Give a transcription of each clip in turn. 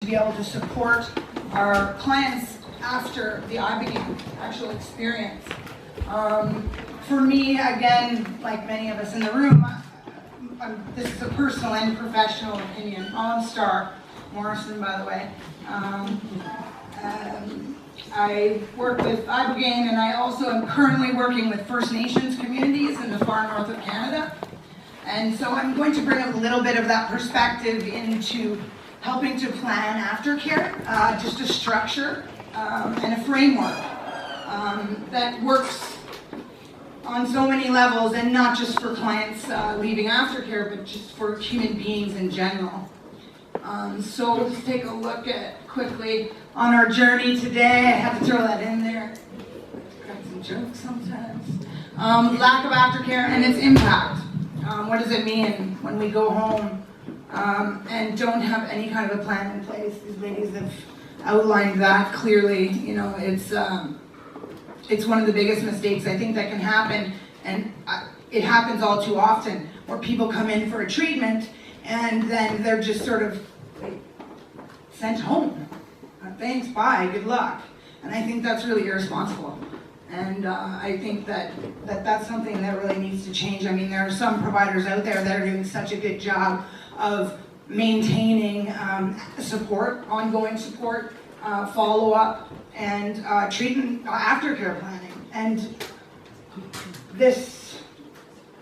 be able to support our clients after the ibogaine actual experience. For me, again, like many of us in the room, this is a personal and professional opinion. All-Star Morrison, by the way. I work with ibogaine, and I also am currently working with First Nations communities in the far north of Canada. And so I'm going to bring a little bit of that perspective into helping to plan aftercare, just a structure and a framework that works on so many levels, and not just for clients leaving aftercare, but just for human beings in general. So let's take a look at quickly on our journey today. I have to throw that in there. Got some jokes sometimes. Lack of aftercare and its impact. What does it mean when we go home and don't have any kind of a plan in place? These ladies have outlined that clearly. You know, it's one of the biggest mistakes I think that can happen, and it happens all too often, where people come in for a treatment and then they're just sort of sent home. Thanks, bye, good luck. And I think that's really irresponsible. And I think that's something that really needs to change. I mean, there are some providers out there that are doing such a good job of maintaining support, ongoing support, follow-up, and treatment, aftercare planning. And this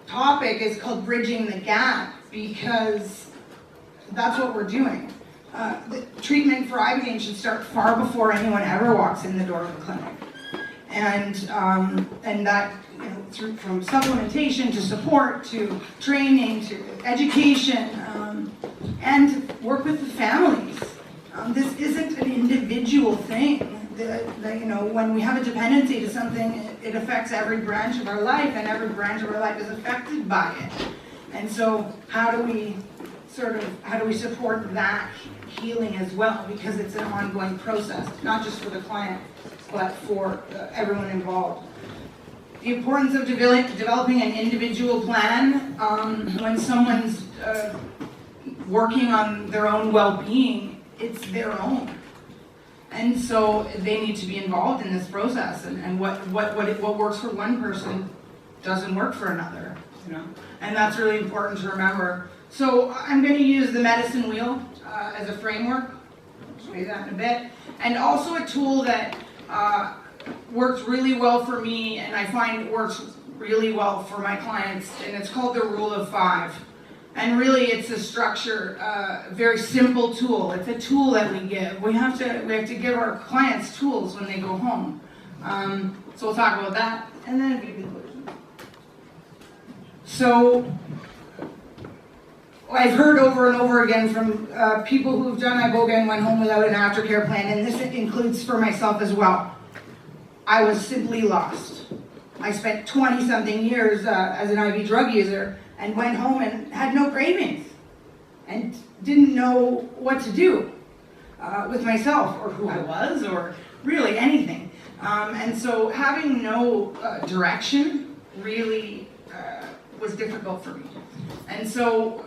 topic is called Bridging the Gap, because that's what we're doing. The treatment for ibogaine should start far before anyone ever walks in the door of the clinic. And that, you know, from supplementation to support to training to education, and work with the families. This isn't an individual thing. You know, when we have a dependency to something, it affects every branch of our life, and every branch of our life is affected by it. And so how do we support that healing as well? Because it's an ongoing process, not just for the client, but for everyone involved. The importance of developing an individual plan when someone's working on their own well-being, it's their own. And so they need to be involved in this process, and what works for one person doesn't work for another, you know? And that's really important to remember. So I'm going to use the medicine wheel as a framework. I'll show you that in a bit. And also a tool that works really well for me, and I find works really well for my clients, and it's called the Rule of 5. And really, it's a structure, very simple tool. It's a tool that we give. We have to give our clients tools when they go home. So we'll talk about that, and then a conclusion. So I've heard over and over again from people who've done iboga and went home without an aftercare plan, and this includes for myself as well. I was simply lost. I spent 20-something years as an IV drug user, and went home and had no cravings and didn't know what to do with myself or who I was or really anything. And so having no direction really was difficult for me. And so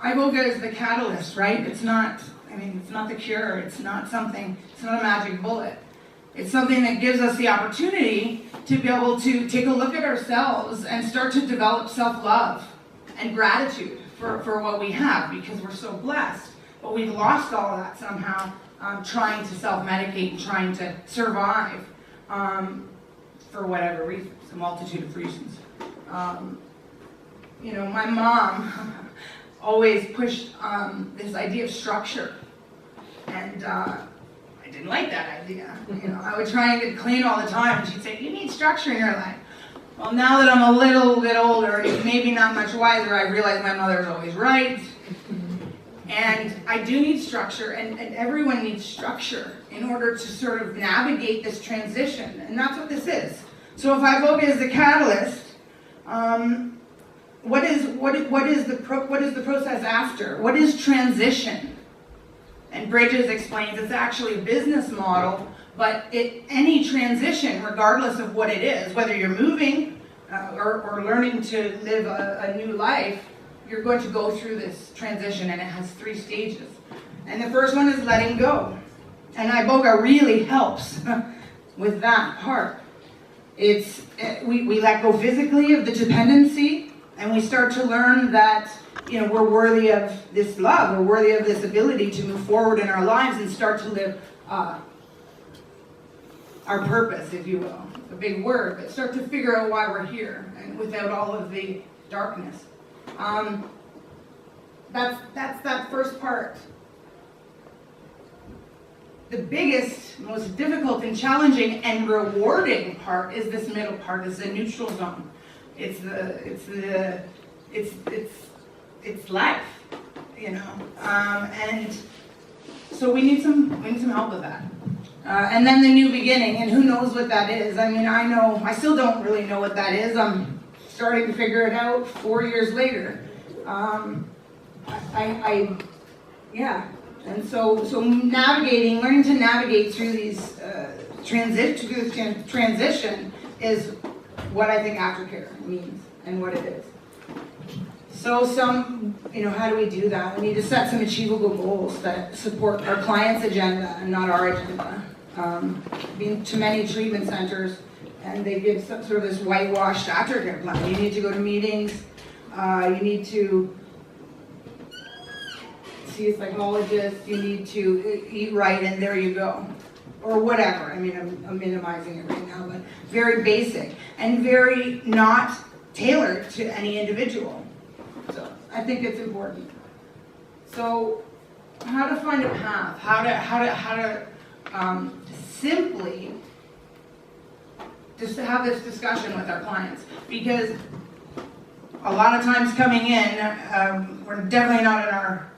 iboga is the catalyst, right? It's not the cure. It's not a magic bullet. It's something that gives us the opportunity to be able to take a look at ourselves and start to develop self-love and gratitude for what we have, because we're so blessed. But we've lost all of that somehow, trying to self-medicate and trying to survive for whatever reasons, a multitude of reasons. You know, my mom always pushed this idea of structure, and I didn't like that idea. You know, I would try and get clean all the time, and she'd say, "You need structure in your life." Well, now that I'm a little bit older and maybe not much wiser, I realize my mother's always right. And I do need structure, and everyone needs structure in order to sort of navigate this transition. And that's what this is. So if iboga is the catalyst, what is the process after? What is transition? And Bridges explains it's actually a business model. But any transition, regardless of what it is, whether you're moving or learning to live a new life, you're going to go through this transition, and it has 3 stages. And the first one is letting go. And iboga really helps with that part. We let go physically of the dependency, and we start to learn that we're worthy of this love, we're worthy of this ability to move forward in our lives and start to live our purpose, if you will. A big word, but start to figure out why we're here, and without all of the darkness. That's that first part. The biggest, most difficult and challenging and rewarding part is this middle part, is the neutral zone. It's life, and so we need some help with that. And then the new beginning, and who knows what that is? I mean, I still don't really know what that is. I'm starting to figure it out 4 years later. And so navigating, learning to navigate through these transition is what I think aftercare means and what it is. So how do we do that? We need to set some achievable goals that support our client's agenda and not our agenda. Been to many treatment centers, and they give some sort of this whitewashed aftercare plan. You need to go to meetings, you need to see a psychologist, you need to eat right, and there you go. Or whatever. I mean, I'm minimizing it right now, but very basic and very not tailored to any individual. So I think it's important. So how to find a path, how to simply just to have this discussion with our clients, because a lot of times coming in, we're definitely not in our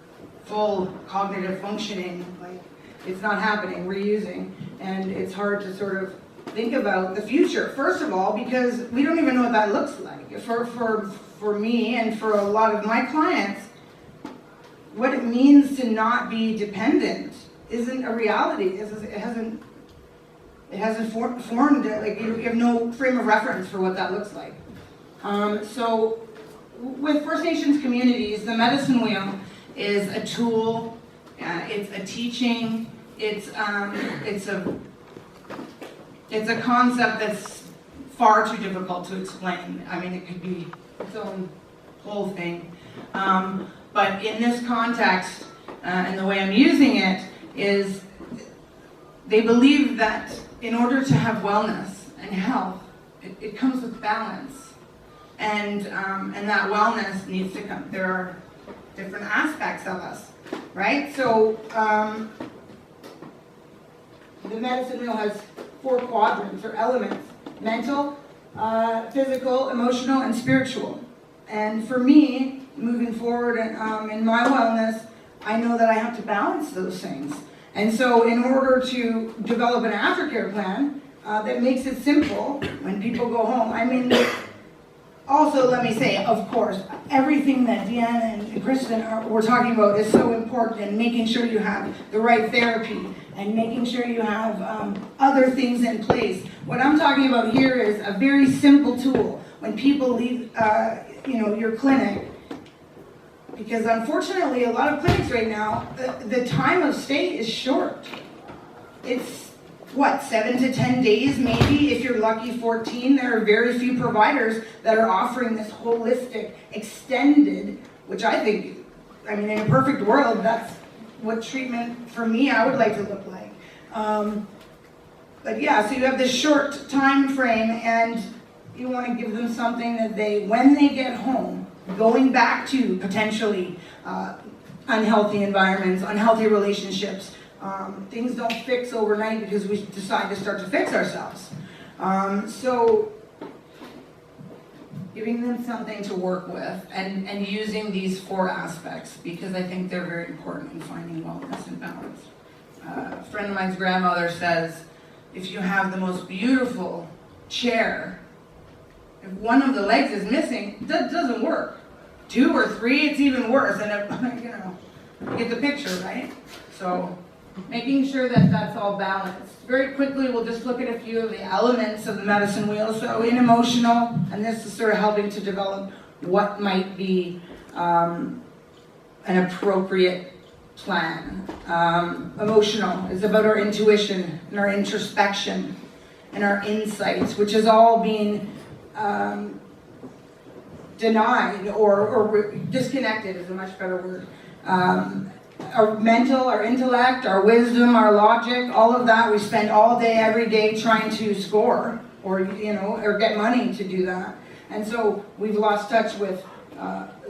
full cognitive functioning, like it's not happening, we're using, and it's hard to sort of think about the future, first of all, because we don't even know what that looks like. For me and for a lot of my clients, what it means to not be dependent isn't a reality. It hasn't formed, like you have no frame of reference for what that looks like. So with First Nations communities, the medicine wheel is a tool, it's a teaching, it's a concept that's far too difficult to explain. I mean, it could be its own whole thing. But in this context, and the way I'm using it, is they believe that in order to have wellness and health, it comes with balance. And that wellness needs to come. There are different aspects of us, right? So the medicine wheel has 4 quadrants or elements: mental, physical, emotional, and spiritual. And for me, moving forward in my wellness, I know that I have to balance those things. And so in order to develop an aftercare plan that makes it simple when people go home, I mean, also let me say, of course, everything that Vienna and Kristen were talking about is so important, and making sure you have the right therapy and making sure you have other things in place. What I'm talking about here is a very simple tool when people leave your clinic, because unfortunately a lot of clinics right now, the time of stay is short. It's 7 to 10 days maybe, if you're lucky 14. There are very few providers that are offering this holistic, extended, which I think, in a perfect world, that's what treatment for me I would like to look like. But yeah, so you have this short time frame, and you want to give them something that when they get home, going back to potentially unhealthy environments, unhealthy relationships, things don't fix overnight because we decide to start to fix ourselves. So giving them something to work with and using these 4 aspects, because I think they're very important in finding wellness and balance. A friend of mine's grandmother says, if you have the most beautiful chair, if one of the legs is missing, it doesn't work. 2 or 3, it's even worse. And you get the picture, right? So making sure that that's all balanced. Very quickly, we'll just look at a few of the elements of the medicine wheel. So in emotional, and this is sort of helping to develop what might be an appropriate plan. Emotional is about our intuition and our introspection and our insights, which is all being denied or disconnected is a much better word. Our mental, our intellect, our wisdom, our logic, all of that, we spend all day, every day trying to score or get money to do that. And so we've lost touch with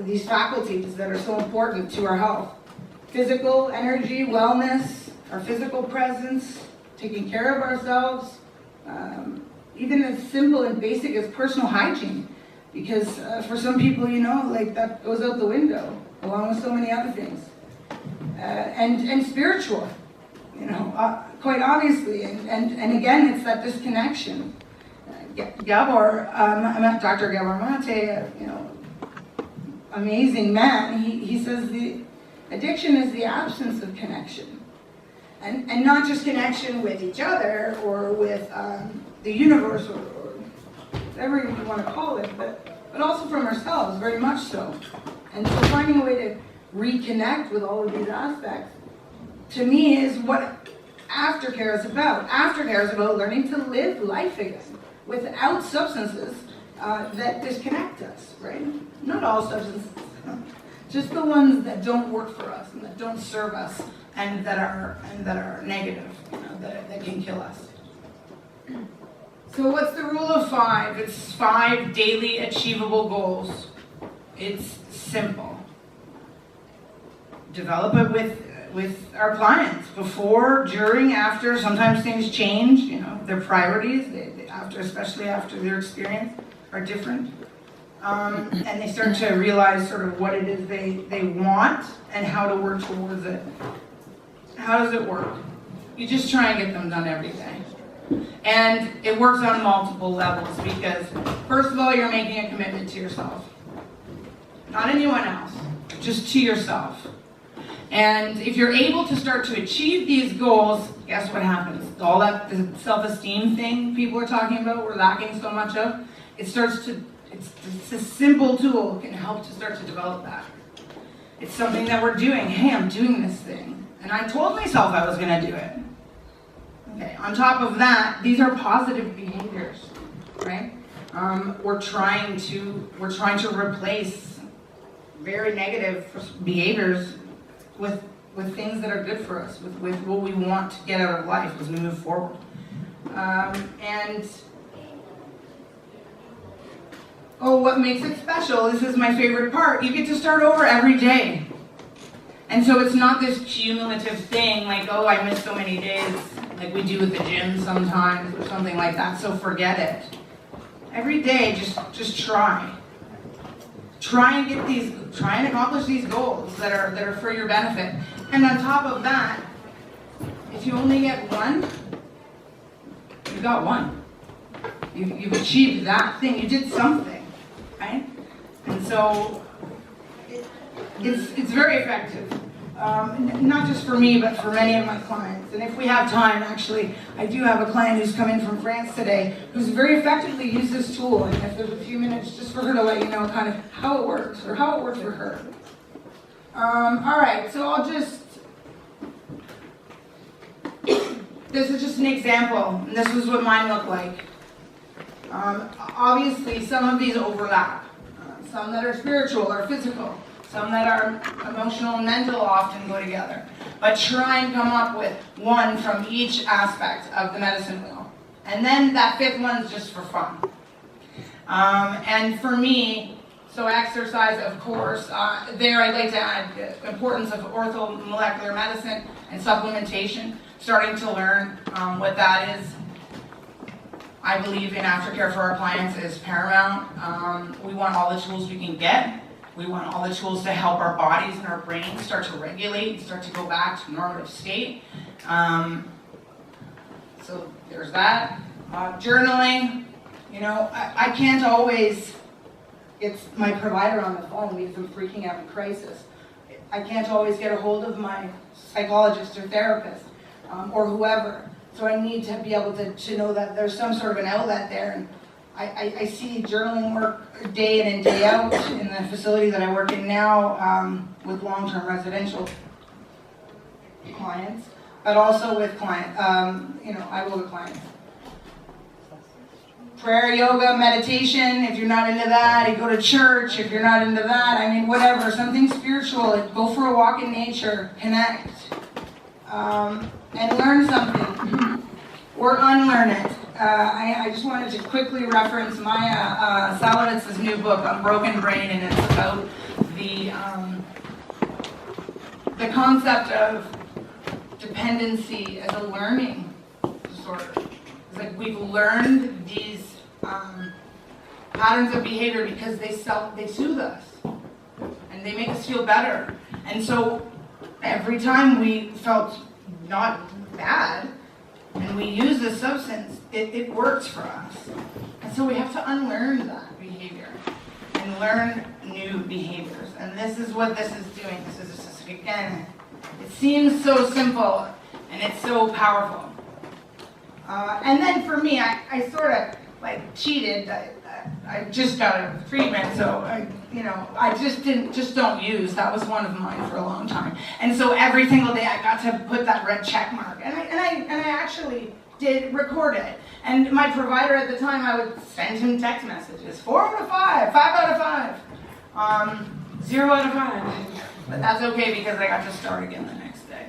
these faculties that are so important to our health. Physical energy, wellness, our physical presence, taking care of ourselves, even as simple and basic as personal hygiene. Because for some people, like that goes out the window, along with so many other things. And spiritual, quite obviously. And again, it's that disconnection. Gabor, I met Dr. Gabor Mate, amazing man. He says the addiction is the absence of connection. And not just connection with each other or with the universe or whatever you want to call it, but also from ourselves, very much so. And so finding a way to reconnect with all of these aspects, to me, is what aftercare is about. Aftercare is about learning to live life again without substances that disconnect us, right? Not all substances, just the ones that don't work for us and that don't serve us and that are negative, that can kill us. So what's the rule of 5? It's 5 daily achievable goals. It's simple. Develop it with our clients before, during, after. Sometimes things change. Their priorities, especially after their experience, are different, and they start to realize sort of what it is they want and how to work towards it. How does it work? You just try and get them done every day. And it works on multiple levels because, first of all, you're making a commitment to yourself. Not anyone else, just to yourself. And if you're able to start to achieve these goals, guess what happens? All that the self-esteem thing people are talking about, we're lacking so much of, it's a simple tool, can help to start to develop that. It's something that we're doing. Hey, I'm doing this thing. And I told myself I was going to do it. Okay, on top of that, these are positive behaviors, right? We're trying to replace very negative behaviors with things that are good for us, with what we want to get out of life as we move forward. What makes it special, this is my favorite part, you get to start over every day. And so it's not this cumulative thing like, I missed so many days, like we do with the gym sometimes or something like that, so forget it. Every day, just try. Try and accomplish these goals that are for your benefit. And on top of that, if you only get one, you got one. You've achieved that thing. You did something, right? And so it's very effective. Not just for me, but for many of my clients. And if we have time, actually, I do have a client who's come in from France today who's very effectively used this tool. And if there's a few minutes, just for her to let you know kind of how it works, or how it works for her. All right, so this is just an example. And this is what mine look like. Obviously, some of these overlap. Some that are spiritual or physical. Some that are emotional and mental often go together. But try and come up with one from each aspect of the medicine wheel. And then that 5th one's just for fun. And for me, so exercise, of course, there I'd like to add the importance of orthomolecular medicine and supplementation, starting to learn what that is. I believe in aftercare for our clients is paramount. We want all the tools we can get. We want all the tools to help our bodies and our brains start to regulate and start to go back to normative state. So there's that. Journaling, I can't always get my provider on the phone because I'm freaking out in crisis. I can't always get a hold of my psychologist or therapist or whoever. So I need to be able to know that there's some sort of an outlet there. And I see journaling work day in and day out in the facility that I work in now with long-term residential clients, but also with I will with clients. Prayer, yoga, meditation, if you're not into that, you go to church, if you're not into that, I mean, whatever, something spiritual, go for a walk in nature, connect, and learn something, or unlearn it. I just wanted to quickly reference Maya Salavitz's new book on broken brain, and it's about the concept of dependency as a learning disorder. It's like we've learned these patterns of behavior because they soothe us and they make us feel better. And so every time we felt not bad and we use this substance, it works for us. And so we have to unlearn that behavior and learn new behaviors. And this is what this is doing. This is just, again, it seems so simple and it's so powerful. And then for me, I sort of cheated. I just got a treatment, so I just don't use. That was one of mine for a long time. And so every single day I got to put that red check mark, and I actually did record it. And my provider at the time, I would send him text messages: 4 out of 5, 5 out of 5, 0 out of 5. But that's okay because I got to start again the next day.